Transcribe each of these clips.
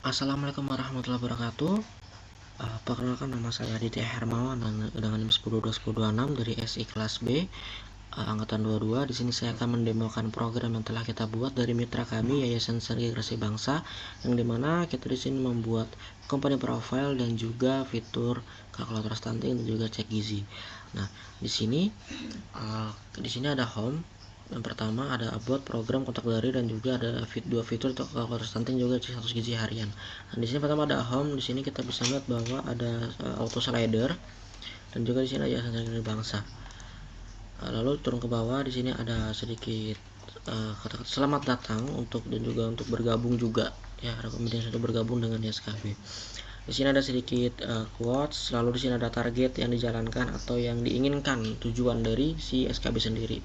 Assalamualaikum warahmatullahi wabarakatuh. Perkenalkan, nama saya Aditya Hermawan dengan NIM 102226 dari SI kelas B angkatan 22. Di sini saya akan mendemokan program yang telah kita buat dari mitra kami Yayasan Sertifikasi Bangsa, yang dimana kita di sini membuat company profile dan juga fitur kalkulator stunting dan juga cek gizi. Nah, di sini ada home. Yang pertama ada about, program, kontak dari, dan juga ada dua fitur untuk kalkulator stunting juga cek status gizi harian. Nah, di sini pertama ada home. Di sini kita bisa lihat bahwa ada auto slider dan juga di sini ada Yayasan Sertifikasi Bangsa. Lalu turun ke bawah, di sini ada sedikit kata-kata selamat datang dan juga untuk bergabung juga ya, rekomendasi untuk bergabung dengan SKB. Di sini ada sedikit quotes, lalu di sini ada target yang dijalankan atau yang diinginkan tujuan dari si SKB sendiri.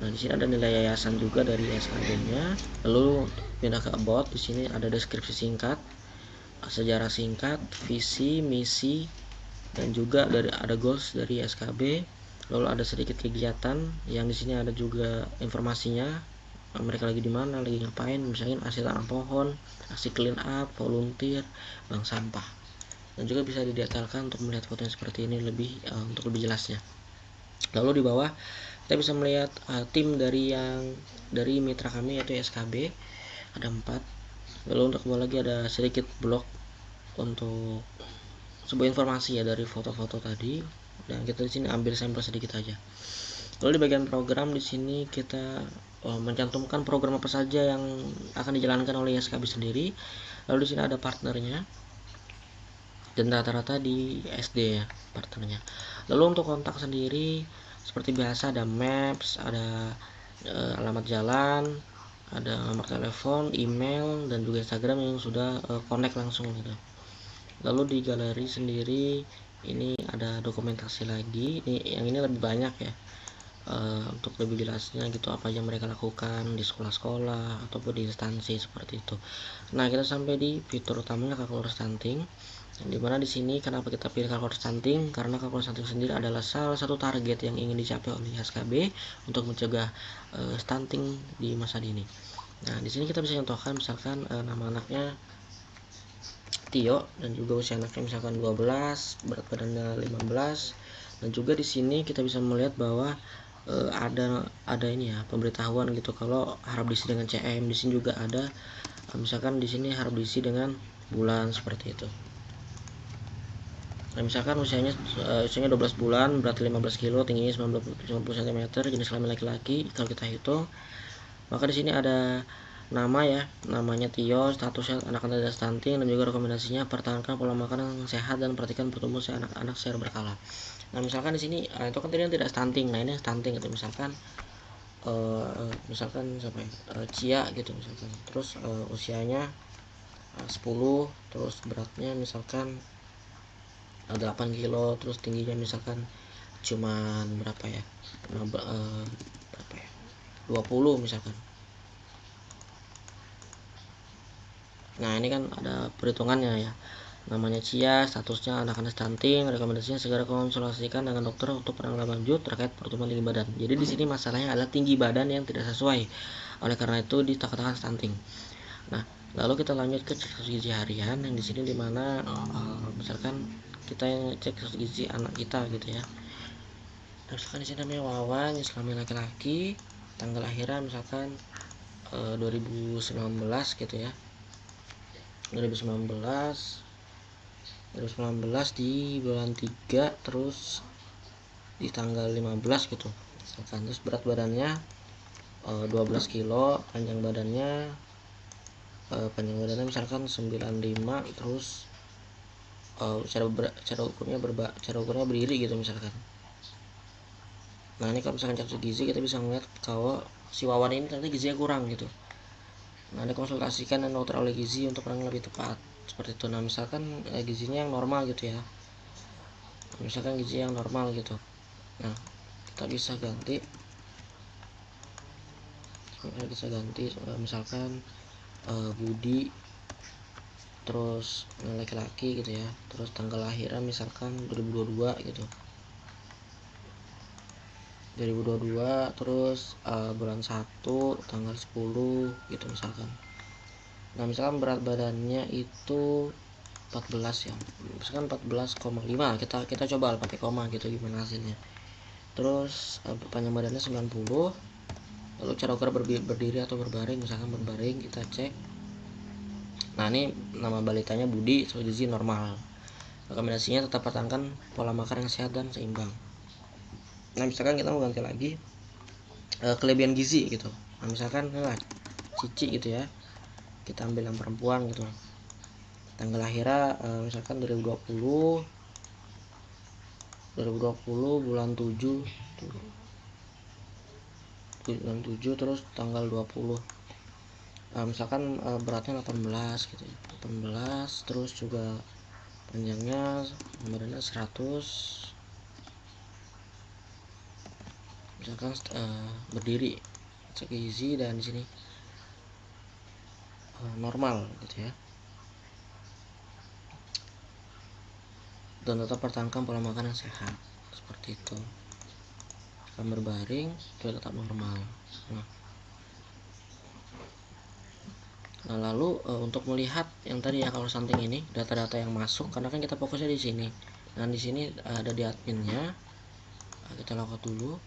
Nah, di sini ada nilai yayasan juga dari SKB-nya. Lalu pindah ke about, di sini ada deskripsi singkat, sejarah singkat, visi, misi, dan juga ada goals dari SKB. Lalu ada sedikit kegiatan yang di sini ada juga informasinya, mereka lagi di mana, lagi ngapain, misalnya aksi tanam pohon, aksi clean up, volunteer, bank sampah. Dan juga bisa didetailkan untuk melihat fotonya seperti ini untuk lebih jelasnya. Lalu di bawah kita bisa melihat tim dari mitra kami yaitu SKB, ada 4. Lalu untuk bawah lagi ada sedikit blog untuk sebuah informasi ya dari foto-foto tadi, dan kita di sini ambil sampel sedikit aja. Lalu di bagian program di sini kita mencantumkan program apa saja yang akan dijalankan oleh SKB sendiri. Lalu di sini ada partnernya dan rata-rata di SD ya partnernya. Lalu untuk kontak sendiri seperti biasa ada maps, ada alamat jalan, ada nomor telepon, email, dan juga Instagram yang sudah connect langsung gitu. Lalu di galeri sendiri ini ada dokumentasi lagi. Yang ini lebih banyak ya, untuk lebih jelasnya gitu apa yang mereka lakukan di sekolah-sekolah ataupun di instansi seperti itu. Nah, kita sampai di fitur utamanya kalkulator stunting. Dimana di sini kenapa kita pilih kalkulator stunting? Karena kalkulator stunting sendiri adalah salah satu target yang ingin dicapai oleh SKB untuk mencegah stunting di masa dini. Nah, di sini kita bisa contohkan misalkan nama anaknya Tio dan juga usia anaknya misalkan 12, berat badannya 15, dan juga di sini kita bisa melihat bahwa ada ini ya pemberitahuan gitu kalau harap diisi dengan CM. Di sini juga ada misalkan di sini harap diisi dengan bulan seperti itu. Nah, misalkan usianya 12 bulan, berat 15 kg, tingginya 90 cm, jenis kelamin laki-laki. Kalau kita hitung, maka di sini ada nama ya, namanya Tio, statusnya anak-anak tidak stunting, dan juga rekomendasinya pertahankan pola makan yang sehat dan perhatikan pertumbuhan anak-anak secara berkala. Nah, misalkan di sini itu kan tadi yang tidak stunting. Nah, ini stunting gitu, misalkan siapa ya? Cia gitu misalkan. Terus usianya 10, terus beratnya misalkan 8 kilo, terus tingginya misalkan cuman berapa ya, berapa ya, 20 misalkan. Nah, ini kan ada perhitungannya ya, namanya Cia, statusnya anak-anak stunting, rekomendasinya segera konsultasikan dengan dokter untuk penanganan lanjut terkait pertumbuhan tinggi badan. Jadi di sini masalahnya adalah tinggi badan yang tidak sesuai, oleh karena itu dikatakan stunting. Nah, lalu kita lanjut ke cek gizi harian, yang di sini dimana misalkan kita cek gizi anak kita gitu ya. Nah, misalkan di sini namanya Wawan, jenis kelamin laki-laki, tanggal lahiran misalkan 2019 gitu ya. 2019 di bulan 3, terus di tanggal 15 gitu misalkan. Terus berat badannya 12 kilo, panjang badannya misalkan 95, terus cara ukurnya berdiri gitu misalkan. Nah, ini kalau misalkan cek gizi kita bisa ngeliat kalau si Wawan ini ternyata gizinya kurang gitu. Nah, dikonsultasikan dengan dokter ahli gizi untuk penanganan lebih tepat seperti itu. Nah, misalkan gizinya yang normal gitu ya, misalkan gizi yang normal gitu. Nah, kita bisa ganti misalkan Budi, terus laki-laki gitu ya, terus tanggal lahiran misalkan 2022 gitu, 2022, terus bulan 1 tanggal 10 gitu misalkan. Nah misalkan berat badannya itu 14 ya, misalkan 14,5, kita coba pakai koma gitu gimana hasilnya. Terus panjang badannya 90. Lalu cara ukur berdiri atau berbaring, misalkan berbaring kita cek. Nah ini nama balitanya Budi, suhu gizi normal. Rekomendasinya tetap pertahankan pola makan yang sehat dan seimbang. Nah misalkan kita mau ganti lagi kelebihan gizi gitu. Nah misalkan Cici gitu ya, kita ambil yang perempuan gitu, tanggal lahirnya misalkan 2020 bulan 7 terus tanggal 20, misalkan beratnya 18 gitu ya, 18, terus juga panjangnya badannya 100, misalkan berdiri cek gizi dan di sini normal gitu ya, dan tetap pertahankan pola makan yang sehat seperti itu. Akan berbaring juga tetap normal. Nah lalu untuk melihat yang tadi ya kalau stunting ini data-data yang masuk, karena kan kita fokusnya di sini. Nah di sini ada di adminnya, kita login dulu.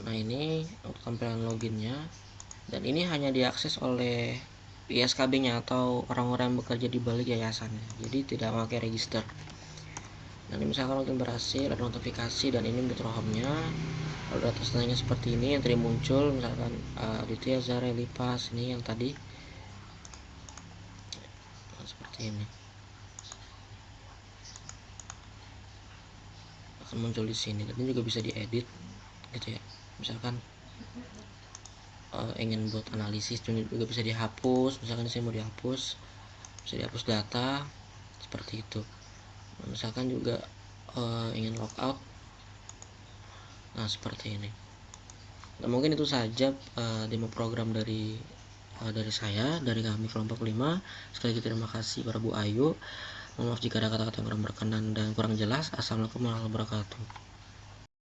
Nah ini untuk tampilan loginnya, dan ini hanya diakses oleh ISKB-nya atau orang-orang yang bekerja di balik yayasannya, jadi tidak pakai register. Nah ini misalkan login berhasil, ada notifikasi, dan ini Metrohome-nya. Lalu data selanjutnya seperti ini yang tadi muncul, misalkan Aditya Zara Lipas, ini yang tadi seperti ini akan muncul di sini, dan ini juga bisa diedit gitu ya. Misalkan ingin buat analisis juga bisa dihapus, misalkan saya mau dihapus, bisa dihapus data seperti itu. Nah, misalkan juga ingin logout, nah seperti ini. Nah, mungkin itu saja demo program dari saya, dari kami kelompok 5. Sekali lagi terima kasih para Bu Ayu. Mohon maaf jika ada kata-kata yang kurang berkenan dan kurang jelas. Assalamualaikum warahmatullahi wabarakatuh.